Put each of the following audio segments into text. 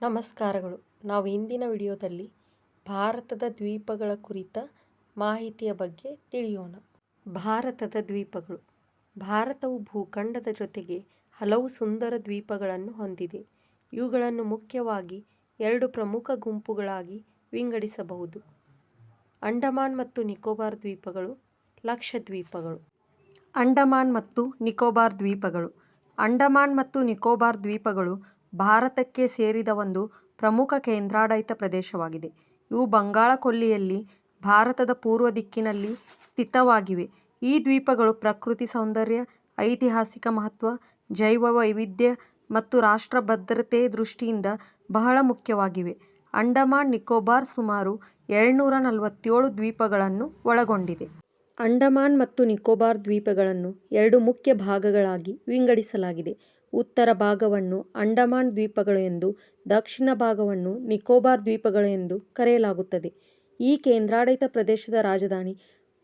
ನಮಸ್ಕಾರಗಳು. ನಾವು ಇಂದಿನ ವಿಡಿಯೋದಲ್ಲಿ ಭಾರತದ ದ್ವೀಪಗಳ ಕುರಿತ ಮಾಹಿತಿಯ ಬಗ್ಗೆ ತಿಳಿಯೋಣ. ಭಾರತದ ದ್ವೀಪಗಳು. ಭಾರತವು ಭೂಖಂಡದ ಜೊತೆಗೆ ಹಲವು ಸುಂದರ ದ್ವೀಪಗಳನ್ನು ಹೊಂದಿದೆ. ಇವುಗಳನ್ನು ಮುಖ್ಯವಾಗಿ ಎರಡು ಪ್ರಮುಖ ಗುಂಪುಗಳಾಗಿ ವಿಂಗಡಿಸಬಹುದು: ಅಂಡಮಾನ್ ಮತ್ತು ನಿಕೋಬಾರ್ ದ್ವೀಪಗಳು, ಲಕ್ಷದ್ವೀಪಗಳು. ಅಂಡಮಾನ್ ಮತ್ತು ನಿಕೋಬಾರ್ ದ್ವೀಪಗಳು. ಅಂಡಮಾನ್ ಮತ್ತು ನಿಕೋಬಾರ್ ದ್ವೀಪಗಳು ಭಾರತಕ್ಕೆ ಸೇರಿದ ಒಂದು ಪ್ರಮುಖ ಕೇಂದ್ರಾಡಳಿತ ಪ್ರದೇಶವಾಗಿದೆ. ಇವು ಬಂಗಾಳ ಕೊಲ್ಲಿಯಲ್ಲಿ ಭಾರತದ ಪೂರ್ವ ದಿಕ್ಕಿನಲ್ಲಿ ಸ್ಥಿತವಾಗಿವೆ. ಈ ದ್ವೀಪಗಳು ಪ್ರಕೃತಿ ಸೌಂದರ್ಯ, ಐತಿಹಾಸಿಕ ಮಹತ್ವ, ಜೈವ ವೈವಿಧ್ಯ ಮತ್ತು ರಾಷ್ಟ್ರ ಭದ್ರತೆ ದೃಷ್ಟಿಯಿಂದ ಬಹಳ ಮುಖ್ಯವಾಗಿವೆ. ಅಂಡಮಾನ್ ನಿಕೋಬಾರ್ ಸುಮಾರು 747 ದ್ವೀಪಗಳನ್ನು ಒಳಗೊಂಡಿದೆ. ಅಂಡಮಾನ್ ಮತ್ತು ನಿಕೋಬಾರ್ ದ್ವೀಪಗಳನ್ನು ಎರಡು ಮುಖ್ಯ ಭಾಗಗಳಾಗಿ ವಿಂಗಡಿಸಲಾಗಿದೆ. ಉತ್ತರ ಭಾಗವನ್ನು ಅಂಡಮಾನ್ ದ್ವೀಪಗಳು ಎಂದು, ದಕ್ಷಿಣ ಭಾಗವನ್ನು ನಿಕೋಬಾರ್ ದ್ವೀಪಗಳು ಎಂದು ಕರೆಯಲಾಗುತ್ತದೆ. ಈ ಕೇಂದ್ರಾಡಳಿತ ಪ್ರದೇಶದ ರಾಜಧಾನಿ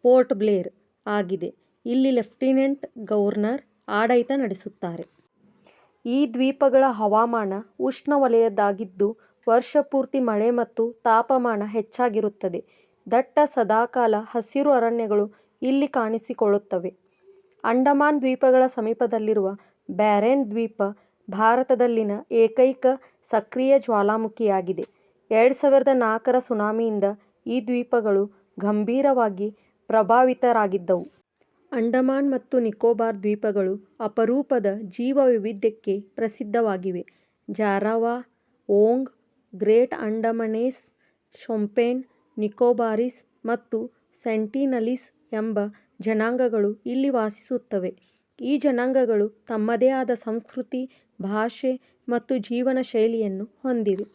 ಪೋರ್ಟ್ ಬ್ಲೇರ್ ಆಗಿದೆ. ಇಲ್ಲಿ ಲೆಫ್ಟಿನೆಂಟ್ ಗವರ್ನರ್ ಆಡಳಿತ ನಡೆಸುತ್ತಾರೆ. ಈ ದ್ವೀಪಗಳ ಹವಾಮಾನ ಉಷ್ಣವಲಯದ್ದಾಗಿದ್ದು, ವರ್ಷಪೂರ್ತಿ ಮಳೆ ಮತ್ತು ತಾಪಮಾನ ಹೆಚ್ಚಾಗಿರುತ್ತದೆ. ದಟ್ಟ ಸದಾಕಾಲ ಹಸಿರು ಅರಣ್ಯಗಳು ಇಲ್ಲಿ ಕಾಣಿಸಿಕೊಳ್ಳುತ್ತವೆ. ಅಂಡಮಾನ್ ದ್ವೀಪಗಳ ಸಮೀಪದಲ್ಲಿರುವ ಬ್ಯಾರೆನ್ ದ್ವೀಪ ಭಾರತದಲ್ಲಿನ ಏಕೈಕ ಸಕ್ರಿಯ ಜ್ವಾಲಾಮುಖಿಯಾಗಿದೆ. 2004ರ ಸುನಾಮಿಯಿಂದ ಈ ದ್ವೀಪಗಳು ಗಂಭೀರವಾಗಿ ಪ್ರಭಾವಿತರಾಗಿದ್ದವು. ಅಂಡಮಾನ್ ಮತ್ತು ನಿಕೋಬಾರ್ ದ್ವೀಪಗಳು ಅಪರೂಪದ ಜೀವವೈವಿಧ್ಯಕ್ಕೆ ಪ್ರಸಿದ್ಧವಾಗಿವೆ. ಜಾರಾವಾ, ಓಂಗ್, ಗ್ರೇಟ್ ಅಂಡಮನೀಸ್, ಶೊಂಪೇನ್, ನಿಕೋಬಾರೀಸ್ ಮತ್ತು ಸೆಂಟಿನಲೀಸ್ ಎಂಬ ಜನಾಂಗಗಳು ಇಲ್ಲಿ ವಾಸಿಸುತ್ತವೆ. ಈ ಜನಾಂಗಗಳು ತಮ್ಮದೇ ಆದ ಸಂಸ್ಕೃತಿ, ಭಾಷೆ ಮತ್ತು ಜೀವನ ಶೈಲಿಯನ್ನು ಹೊಂದಿವೆ.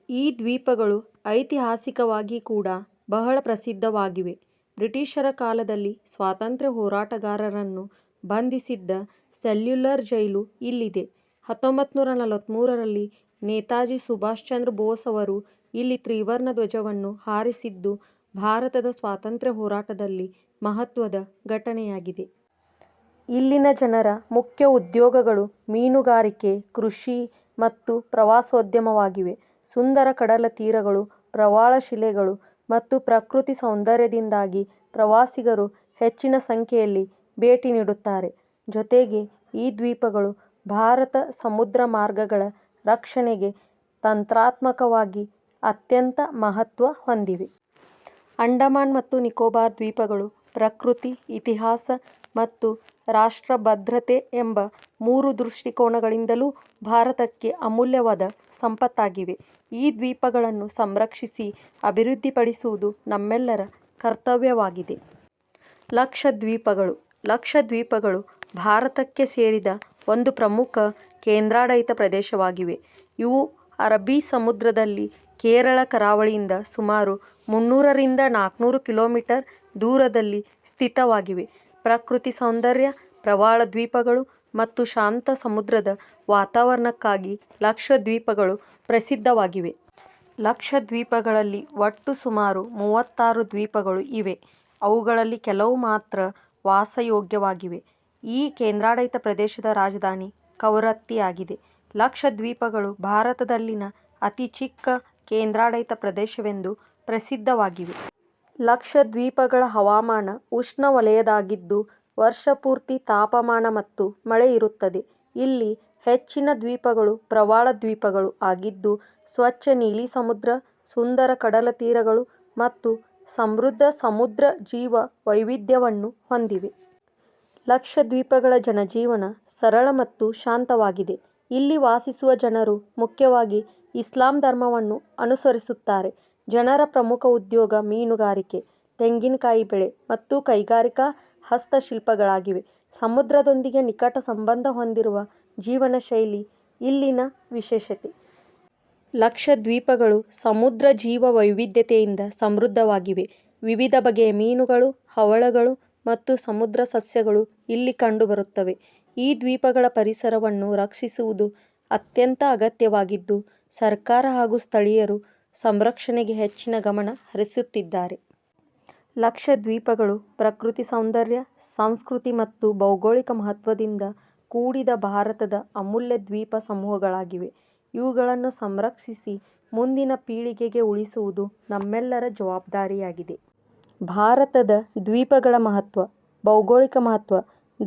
ಈ ದ್ವೀಪಗಳು ಐತಿಹಾಸಿಕವಾಗಿ ಕೂಡ ಬಹಳ ಪ್ರಸಿದ್ಧವಾಗಿವೆ. ಬ್ರಿಟಿಷರ ಕಾಲದಲ್ಲಿ ಸ್ವಾತಂತ್ರ್ಯ ಹೋರಾಟಗಾರರನ್ನು ಬಂಧಿಸಿದ್ದ ಸೆಲ್ಯುಲರ್ ಜೈಲು ಇಲ್ಲಿದೆ. 1943ರಲ್ಲಿ ನೇತಾಜಿ ಸುಭಾಷ್ ಚಂದ್ರ ಬೋಸ್ ಅವರು ಇಲ್ಲಿ ತ್ರಿವರ್ಣ ಧ್ವಜವನ್ನು ಹಾರಿಸಿದ್ದು ಭಾರತದ ಸ್ವಾತಂತ್ರ್ಯ ಹೋರಾಟದಲ್ಲಿ ಮಹತ್ವದ ಘಟನೆಯಾಗಿದೆ. ಇಲ್ಲಿನ ಜನರ ಮುಖ್ಯ ಉದ್ಯೋಗಗಳು ಮೀನುಗಾರಿಕೆ, ಕೃಷಿ ಮತ್ತು ಪ್ರವಾಸೋದ್ಯಮವಾಗಿವೆ. ಸುಂದರ ಕಡಲ ತೀರಗಳು, ಪ್ರವಾಳಶಿಲೆಗಳು ಮತ್ತು ಪ್ರಕೃತಿ ಸೌಂದರ್ಯದಿಂದಾಗಿ ಪ್ರವಾಸಿಗರು ಹೆಚ್ಚಿನ ಸಂಖ್ಯೆಯಲ್ಲಿ ಭೇಟಿ ನೀಡುತ್ತಾರೆ. ಜೊತೆಗೆ ಈ ದ್ವೀಪಗಳು ಭಾರತ ಸಮುದ್ರ ಮಾರ್ಗಗಳ ರಕ್ಷಣೆಗೆ ತಾಂತ್ರಿಕವಾಗಿ ಅತ್ಯಂತ ಮಹತ್ವ ಹೊಂದಿವೆ. ಅಂಡಮಾನ್ ಮತ್ತು ನಿಕೋಬಾರ್ ದ್ವೀಪಗಳು ಪ್ರಕೃತಿ, ಇತಿಹಾಸ ಮತ್ತು ರಾಷ್ಟ್ರ ಭದ್ರತೆ ಎಂಬ ಮೂರು ದೃಷ್ಟಿಕೋನಗಳಿಂದಲೂ ಭಾರತಕ್ಕೆ ಅಮೂಲ್ಯವಾದ ಸಂಪತ್ತಾಗಿವೆ. ಈ ದ್ವೀಪಗಳನ್ನು ಸಂರಕ್ಷಿಸಿ ಅಭಿವೃದ್ಧಿಪಡಿಸುವುದು ನಮ್ಮೆಲ್ಲರ ಕರ್ತವ್ಯವಾಗಿದೆ. ಲಕ್ಷದ್ವೀಪಗಳು. ಲಕ್ಷದ್ವೀಪಗಳು ಭಾರತಕ್ಕೆ ಸೇರಿದ ಒಂದು ಪ್ರಮುಖ ಕೇಂದ್ರಾಡಳಿತ ಪ್ರದೇಶವಾಗಿವೆ. ಇವು ಅರಬ್ಬಿ ಸಮುದ್ರದಲ್ಲಿ ಕೇರಳ ಕರಾವಳಿಯಿಂದ ಸುಮಾರು 300ರಿಂದ 400 ಕಿಲೋಮೀಟರ್ ದೂರದಲ್ಲಿ ಸ್ಥಿತವಾಗಿವೆ. ಪ್ರಕೃತಿ ಸೌಂದರ್ಯ, ಪ್ರವಾಳ ದ್ವೀಪಗಳು ಮತ್ತು ಶಾಂತ ಸಮುದ್ರದ ವಾತಾವರಣಕ್ಕಾಗಿ ಲಕ್ಷದ್ವೀಪಗಳು ಪ್ರಸಿದ್ಧವಾಗಿವೆ. ಲಕ್ಷದ್ವೀಪಗಳಲ್ಲಿ ಒಟ್ಟು ಸುಮಾರು 36 ದ್ವೀಪಗಳು ಇವೆ. ಅವುಗಳಲ್ಲಿ ಕೆಲವು ಮಾತ್ರ ವಾಸಯೋಗ್ಯವಾಗಿವೆ. ಈ ಕೇಂದ್ರಾಡಳಿತ ಪ್ರದೇಶದ ರಾಜಧಾನಿ ಕವರತ್ತಿ ಆಗಿದೆ. ಲಕ್ಷದ್ವೀಪಗಳು ಭಾರತದಲ್ಲಿನ ಅತಿ ಚಿಕ್ಕ ಕೇಂದ್ರಾಡಳಿತ ಪ್ರದೇಶವೆಂದು ಪ್ರಸಿದ್ಧವಾಗಿವೆ. ಲಕ್ಷದ್ವೀಪಗಳ ಹವಾಮಾನ ಉಷ್ಣವಲಯದ್ದಾಗಿದ್ದು, ವರ್ಷಪೂರ್ತಿ ತಾಪಮಾನ ಮತ್ತು ಮಳೆ ಇರುತ್ತದೆ. ಇಲ್ಲಿ ಹೆಚ್ಚಿನ ದ್ವೀಪಗಳು ಪ್ರವಾಳ ದ್ವೀಪಗಳು ಆಗಿದ್ದು, ಸ್ವಚ್ಛ ನೀಲಿ ಸಮುದ್ರ, ಸುಂದರ ಕಡಲತೀರಗಳು ಮತ್ತು ಸಮೃದ್ಧ ಸಮುದ್ರ ಜೀವ ವೈವಿಧ್ಯವನ್ನು ಹೊಂದಿವೆ. ಲಕ್ಷದ್ವೀಪಗಳ ಜನಜೀವನ ಸರಳ ಮತ್ತು ಶಾಂತವಾಗಿದೆ. ಇಲ್ಲಿ ವಾಸಿಸುವ ಜನರು ಮುಖ್ಯವಾಗಿ ಇಸ್ಲಾಂ ಧರ್ಮವನ್ನು ಅನುಸರಿಸುತ್ತಾರೆ. ಜನರ ಪ್ರಮುಖ ಉದ್ಯೋಗ ಮೀನುಗಾರಿಕೆ, ತೆಂಗಿನಕಾಯಿ ಬೆಳೆ ಮತ್ತು ಕೈಗಾರಿಕಾ ಹಸ್ತಶಿಲ್ಪಗಳಾಗಿವೆ. ಸಮುದ್ರದೊಂದಿಗೆ ನಿಕಟ ಸಂಬಂಧ ಹೊಂದಿರುವ ಜೀವನ ಶೈಲಿ ಇಲ್ಲಿನ ವಿಶೇಷತೆ. ಲಕ್ಷದ್ವೀಪಗಳು ಸಮುದ್ರ ಜೀವ ವೈವಿಧ್ಯತೆಯಿಂದ ಸಮೃದ್ಧವಾಗಿವೆ. ವಿವಿಧ ಬಗೆಯ ಮೀನುಗಳು, ಹವಳಗಳು ಮತ್ತು ಸಮುದ್ರ ಸಸ್ಯಗಳು ಇಲ್ಲಿ ಕಂಡುಬರುತ್ತವೆ. ಈ ದ್ವೀಪಗಳ ಪರಿಸರವನ್ನು ರಕ್ಷಿಸುವುದು ಅತ್ಯಂತ ಅಗತ್ಯವಾಗಿದ್ದು, ಸರ್ಕಾರ ಹಾಗೂ ಸ್ಥಳೀಯರು ಸಂರಕ್ಷಣೆಗೆ ಹೆಚ್ಚಿನ ಗಮನ ಹರಿಸುತ್ತಿದ್ದಾರೆ. ಲಕ್ಷದ್ವೀಪಗಳು ಪ್ರಕೃತಿ ಸೌಂದರ್ಯ, ಸಂಸ್ಕೃತಿ ಮತ್ತು ಭೌಗೋಳಿಕ ಮಹತ್ವದಿಂದ ಕೂಡಿದ ಭಾರತದ ಅಮೂಲ್ಯ ದ್ವೀಪ ಸಮೂಹಗಳಾಗಿವೆ. ಇವುಗಳನ್ನು ಸಂರಕ್ಷಿಸಿ ಮುಂದಿನ ಪೀಳಿಗೆಗೆ ಉಳಿಸುವುದು ನಮ್ಮೆಲ್ಲರ ಜವಾಬ್ದಾರಿಯಾಗಿದೆ. ಭಾರತದ ದ್ವೀಪಗಳ ಮಹತ್ವ. ಭೌಗೋಳಿಕ ಮಹತ್ವ.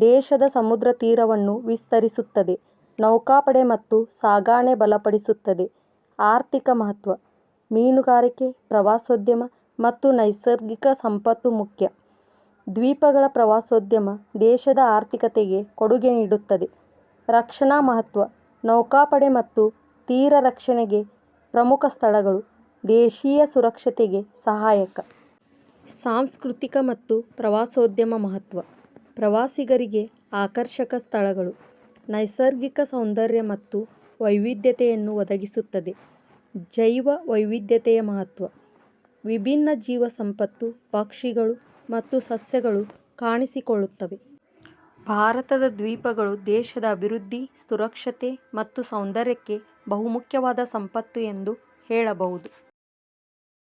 ದೇಶದ ಸಮುದ್ರ ತೀರವನ್ನು ವಿಸ್ತರಿಸುತ್ತದೆ. ನೌಕಾಪಡೆ ಮತ್ತು ಸಾಗಣೆ ಬಲಪಡಿಸುತ್ತದೆ. ಆರ್ಥಿಕ ಮಹತ್ವ. ಮೀನುಗಾರಿಕೆ, ಪ್ರವಾಸೋದ್ಯಮ ಮತ್ತು ನೈಸರ್ಗಿಕ ಸಂಪತ್ತು ಮುಖ್ಯ. ದ್ವೀಪಗಳ ಪ್ರವಾಸೋದ್ಯಮ ದೇಶದ ಆರ್ಥಿಕತೆಗೆ ಕೊಡುಗೆ ನೀಡುತ್ತದೆ. ರಕ್ಷಣಾ ಮಹತ್ವ. ನೌಕಾಪಡೆ ಮತ್ತು ತೀರ ರಕ್ಷಣೆಗೆ ಪ್ರಮುಖ ಸ್ಥಳಗಳು. ದೇಶೀಯ ಸುರಕ್ಷತೆಗೆ ಸಹಾಯಕ. ಸಾಂಸ್ಕೃತಿಕ ಮತ್ತು ಪ್ರವಾಸೋದ್ಯಮ ಮಹತ್ವ. ಪ್ರವಾಸಿಗರಿಗೆ ಆಕರ್ಷಕ ಸ್ಥಳಗಳು. ನೈಸರ್ಗಿಕ ಸೌಂದರ್ಯ ಮತ್ತು ವೈವಿಧ್ಯತೆಯನ್ನು ಒದಗಿಸುತ್ತದೆ. ಜೈವ ವೈವಿಧ್ಯತೆಯ ಮಹತ್ವ. ವಿಭಿನ್ನ ಜೀವ ಸಂಪತ್ತು, ಪಕ್ಷಿಗಳು ಮತ್ತು ಸಸ್ಯಗಳು ಕಾಣಿಸಿಕೊಳ್ಳುತ್ತವೆ. ಭಾರತದ ದ್ವೀಪಗಳು ದೇಶದ ಅಭಿವೃದ್ಧಿ, ಸುರಕ್ಷತೆ ಮತ್ತು ಸೌಂದರ್ಯಕ್ಕೆ ಬಹುಮುಖ್ಯವಾದ ಸಂಪತ್ತು ಎಂದು ಹೇಳಬಹುದು.